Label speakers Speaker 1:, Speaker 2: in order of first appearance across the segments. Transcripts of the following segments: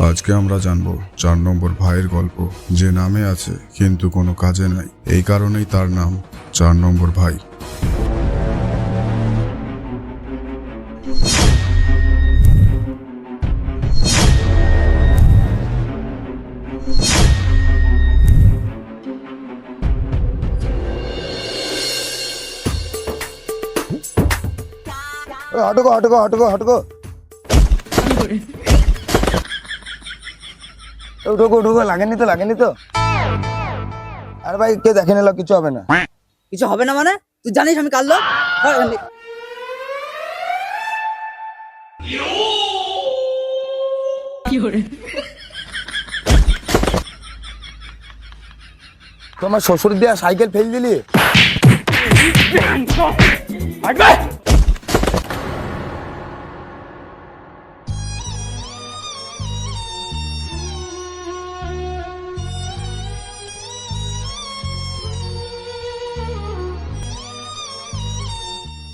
Speaker 1: আজকে আমরা জানবো 4 নম্বর ভাইয়ের গল্প, যে নামে আছে কিন্তু কোনো কাজে নাই। এই কারণেই তার নাম 4 নম্বর ভাই।
Speaker 2: হটকো হটকো হটকো হটকো উঠোকো উঠোকো, লাগেনি তো। আর ভাই কে দেখে নিল, কিছু হবে না।
Speaker 3: কিছু হবে না মানে? তুই জানিস আমি কার লোক?
Speaker 2: তোমার শ্বশুর দিয়া সাইকেল ফেল দিলি।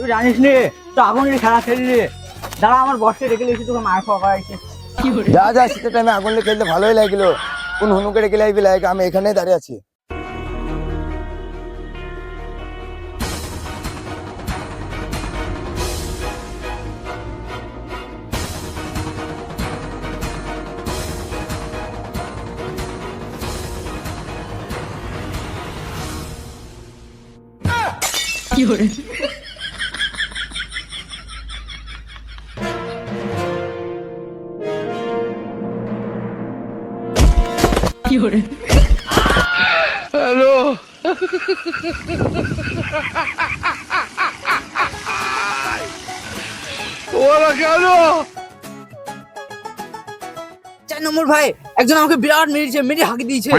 Speaker 3: তুই জানিস নি তো আগুন নিয়ে খেলা খেললি। দাঁড়া আমার বসে রেখে এসে তোকে মার খাওয়া করাইছে।
Speaker 2: যা যা, শীতের টাইমে আগুন নিয়ে খেলতে ভালোই লাগলো। কোন হনুকে রেখে লাইবি লাইক, আমি এখানেই দাঁড়িয়ে আছি।
Speaker 3: চার নম্বর ভাই একজন আমাকে বিরাট মেরেছে, মেরে হাঁকি দিয়েছে।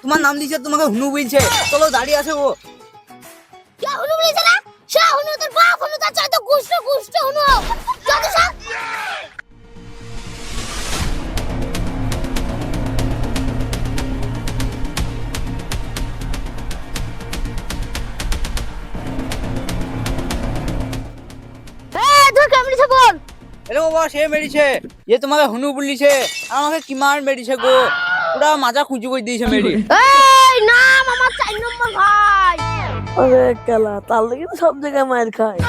Speaker 3: তোমার নাম দিয়েছে, তোমাকে হুনু বলছে। চলো দাঁড়িয়ে আছে ও।
Speaker 4: क्या हुनु बोले ना शा हुनु তোর বাপ हुनु তার চাই তো গুষ্ট हुनु যত সব তুই কেমন ছে বল।
Speaker 3: এরে বাবা সে মেরেছে, এ তোমাকে হুনু বলিছে, আর আমাকে কি মার মেরেছে গো। পুরা মাজা খুঁজি করে দিয়েছে মেরে।
Speaker 4: এই নাম আমার 4 নম্বর ভাই।
Speaker 5: আরে কেলা তার লাগি তো সব জায়গায় মার খায়।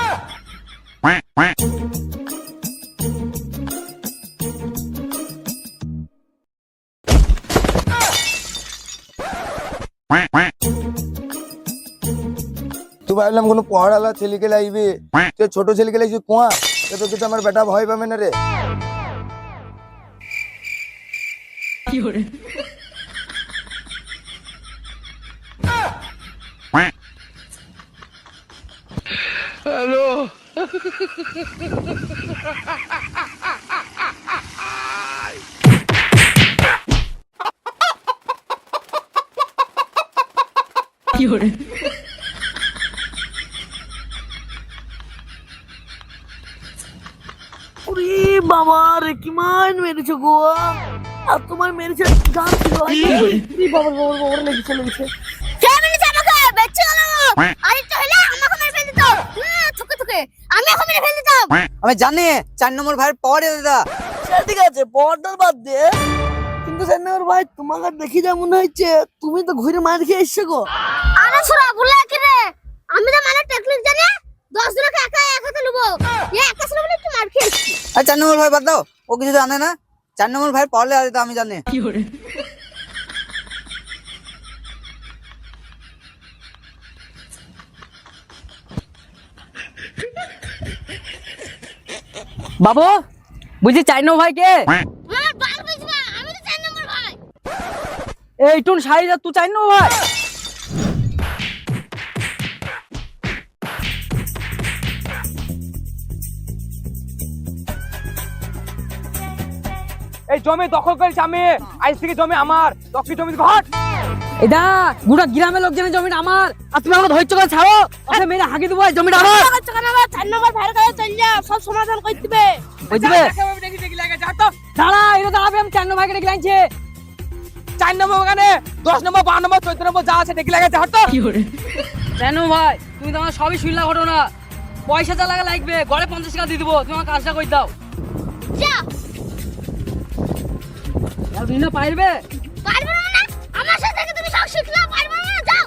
Speaker 2: তুই ভাবলাম কোনো পহাড়ালা ছেলেকে লাইবি, তুই ছোট ছেলেকে লাইছি কুয়া। তো কিছু আমার বেটা ভয় পাবে না রে।
Speaker 5: ওরে বাবা রে কি মান মেরেছে গো। আর তোমার মেরেছে জান ছিল। ওরে বাবা বাবা লেগেছে।
Speaker 4: কেমন ছে আমাকে বেচে গেল। আরে তো হলে আমাকে মেরে ফেল দিত। থুকে থুকে আমি আমাকে মেরে ফেল দিতাম।
Speaker 3: আমি জানি 4 নম্বর ভাইয়ের পরে দাদা।
Speaker 5: ঠিক আছে বর্ডার বাদ দে, কিন্তু সেনার ভাই তোমাকে দেখি যা মনে হচ্ছে তুমি তো ঘুরে মার খেয়ে এসছো গো।
Speaker 4: আরে ছোড়া বলে কি রে, আমি তো মানে টেকনিক জানি। 10 জনকে একা একাতে লবো একা ছিল বলে একটু মার খেয়েছি।
Speaker 3: আর 4 নম্বর ভাই বাদ দাও, ও কিছু জানে না। 4 নম্বর ভাইয়ের পরে দাদা আমি জানি।
Speaker 5: বাবু বুঝি 4 নম্বর ভাই কে?
Speaker 4: আমার বাল বুঝবা, আমি তো 4 নম্বর ভাই।
Speaker 5: এই টুন শাড়িটা তুই 4 নম্বর ভাই?
Speaker 6: এই জমি দখল করেছি আমি। আজ থেকে জমি আমার, 10 জমি ঘট।
Speaker 5: এটা গোটা গ্রামের লোকজনের জমিটা আমার, আর তুমি আমাকে ধৈর্য করে ছাড়ো। ওকে মেরে হাঁকি দেবো, এই জমিটা আমার।
Speaker 4: আমার 4 নম্বর ভাইয়ের কাছে চল যা, সব সমাধান করে দিবে।
Speaker 5: বুঝবে?
Speaker 6: দেখি দেখি লাগে যা তো।
Speaker 5: দাঁড়া এটা দাঁড়াবে, আমি 4 নম্বর ভাইকে ডেকে আনছি।
Speaker 6: 4 নম্বর ওখানে 10 নম্বর 12 নম্বর 14 নম্বর যা আছে দেখি লাগে যা তো।
Speaker 5: কেন ভাই তুমি তো আমার সবই শুনলা ঘটনা। পয়সা যা লাগা লাগবে, গড়ে 50 টাকা দিয়ে দিবো, তুমি আমার কাজটা করে দাও।
Speaker 4: যা
Speaker 3: আপনি না পারবে?
Speaker 4: পারবে না মানে? আমার সাথে থেকে তুমি সব শিখলা, পারবে না? যাও।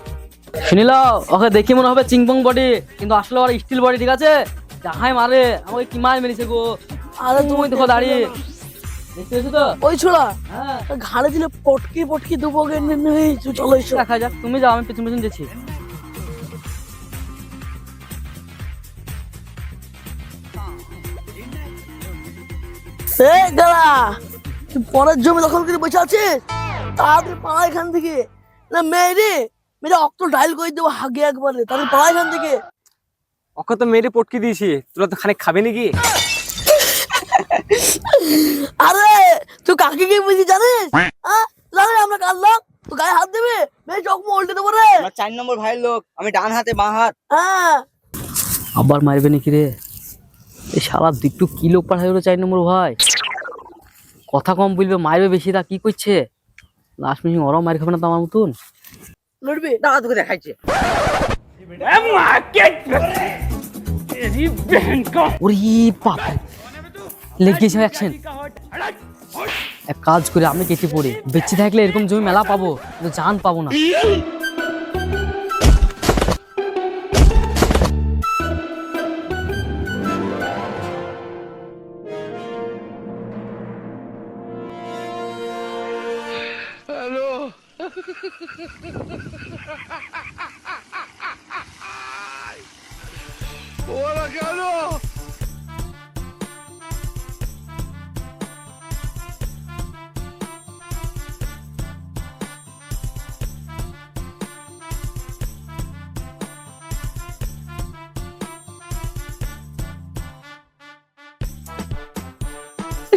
Speaker 5: শুনিল, ওকে দেখি মনে হবে চিংপং বডি, কিন্তু আসলে ওর স্টিল বডি, ঠিক আছে? যাহাই মারে আমাকে কি মার মেরেছে গো। আরে তুমি দেখো দাঁড়িয়ে দেখতে এসো তো।
Speaker 3: ওই ছোড়া
Speaker 5: হ্যাঁ
Speaker 3: ঘাড়ে দিলে পটকি পটকি দেবো গে। চলো এসো।
Speaker 5: দেখা যাক, তুমি যাও, আমি পেছন পেছন যাচ্ছি।
Speaker 3: এই গালা, তুই পরের জমি দখল করে বসে আছিস? তাড়াতাড়ি পালা এখান থেকে, না মেরে মেরে অক্ত ডাইল করে দেবো হাগে একবারে। তাড়াতাড়ি পালা এখান থেকে।
Speaker 6: ওকে তো মেরে পটকে দিয়েছি, তোরা তো খানিক খাবে নাকি?
Speaker 3: আরে তুই কাকে কি বুঝি জানিস? জানিস আমরা কার লোক? তুই গায়ে হাত দেবে, মেরে চকমো উল্টে দেবো রে।
Speaker 2: 4 নম্বর ভাইয়ের লোক, আমি ডান হাতে বাঁ হাত।
Speaker 3: হ্যাঁ
Speaker 5: আবার মারবে নাকি রে? এই শালা একটু কি লোক পাঠাই হলো 4 নম্বর ভাই। কথা কম বলবে, মারবে বেশি। তা কি করছে? লাস্ট মিনিট ওরাও মার খাবে না তো আমার মতন?
Speaker 3: লড়বি?
Speaker 2: দাঁড়া, তোকে দেখাইছে।
Speaker 5: ওরে বাপ, লেগে গেছে অ্যাকশন। এক কাজ করে আমি কেটে পড়ি, বেঁচে থাকলে এরকম জমি মেলা পাবো, কিন্তু জান পাবো না।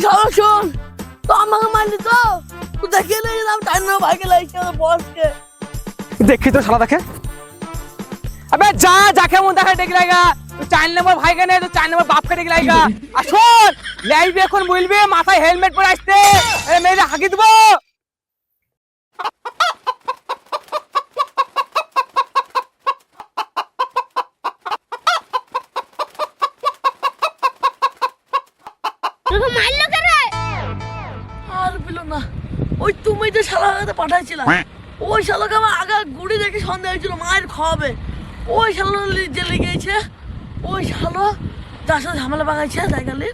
Speaker 3: শালা শোন, তো আমাকে মারলি তো? তুই দেখিয়ে নিয়ে আমি টাইম না ভাইকে লাগছে আমার বসকে।
Speaker 6: দেখি তো শালা দেখে। अबे जा जाके मुंह देखा डेक लाएगा तो 4 नंबर भाई का नहीं तो 4 नंबर बाप का डेक लाएगा। আসুন লাইভে এখন বলবে মাথায় হেলমেট পরে আসতে, আরে মেরে হাগি দেবো।
Speaker 4: তোকে মারলো কে রে?
Speaker 3: আর পেলো না, ওই তুমি যে শালাকে পাঠাইছিলা, ওই শালাকে আমার আগে গুড়ি দেখে সন্দেহ হয়েছিল মায়ের খাওয়াবে। ওই শালো জেলে গিয়েছে, ওই শালো যার সাথে ঝামেলা বাগাইছে জায়গালে,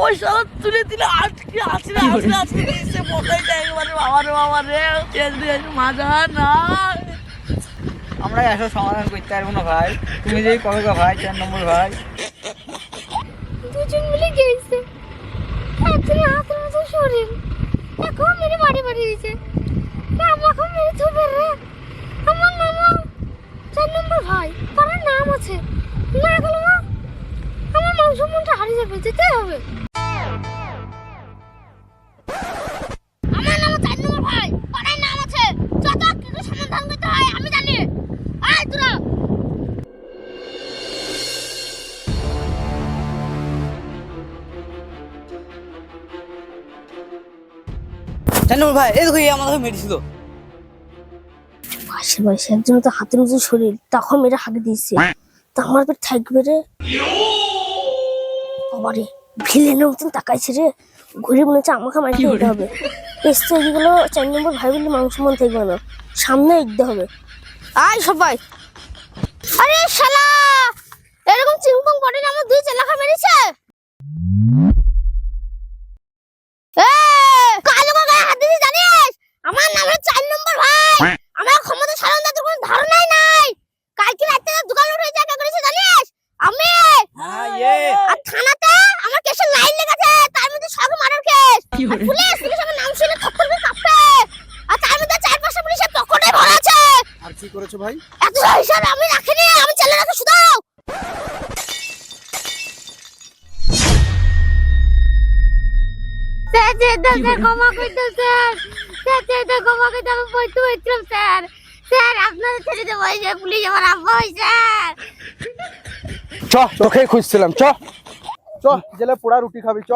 Speaker 3: ওই শালো তুলে দিলে আটকে আসলে আসলে আসলে দিয়েছে মোটাই একবারে। বাবা রে চেঞ্জ দিয়েছে মাজা না।
Speaker 2: আমরা এসব সমাধান করতে পারবো না ভাই, তুমি যেই করো গো ভাই 4 নম্বর ভাই।
Speaker 4: দুজন মিলে গেছে, একজন হাতের মতো শরীর, এখন মেরে বাড়ি বাড়ি দিয়েছে। আমাকে মেরে থবে রে। আমার নাম 4 নম্বর ভাই, তার নাম আছে না গেল না, আমার মাংস মনটা হারিয়ে যাবে, যেতে হবে। আমার নাম 4 নম্বর ভাই, তার নাম আছে, যত কিছু সমাধান করতে হয় আমি জানি। আয় তোরা।
Speaker 3: জানো ভাই, এই দেখো আমাকে মেরেছিল।
Speaker 4: পাশে পাশে একজন তো হাতের মতো শরীর, তখন মেরে হাঁকে দিয়েছে, তা আমার পেট থাকবে রে। বাবারে ভিলেনের মতন তাকাইছে রে, ঘুরে মনে হচ্ছে আমাকে মারতে যেতে হবে। এসতে এগুলো 4 নম্বর ভাই বলে মাংস মন থাকবে না, সামনে এগতে হবে। আয় সবাই। আরে শালা, এরকম চিংপং বডি আমার 2 চেলাকা মেরেছে। কালো গায়ে হাত দিয়েছিস জানিস? আমার নাম 4 নম্বর ভাই, আমার ক্ষমতা সারানোর তোর কোনো ধারণাই নাই। কালকে রাতে দোকান উঠে জায়গা করেছে জানিস? আমি আর থানাতে আমার কেসের লাইন লেগেছে, তার মধ্যে সব মারার কেস। পুলিশ আমার নাম শুনে থপ্পর করে কাঁপছে, আর তার মধ্যে 4-5টা পুলিশের পকেটে ভরা আছে।
Speaker 2: আর কি করেছো ভাই?
Speaker 4: এত হিসাব আমি রাখিনি, আমি ছেলে রাখে শুধাও। ক্ষমা করে দাও স্যার, ক্ষমা করে দাও, আমি বলতে বলছিলাম স্যার। স্যার আপনাদের ছেড়ে দেবো, পুলিশ আমার আব্বা হয় স্যার।
Speaker 6: চ তোকে খুঁজছিলাম, চ
Speaker 2: চ জেলে পোড়া রুটি খাবি চ।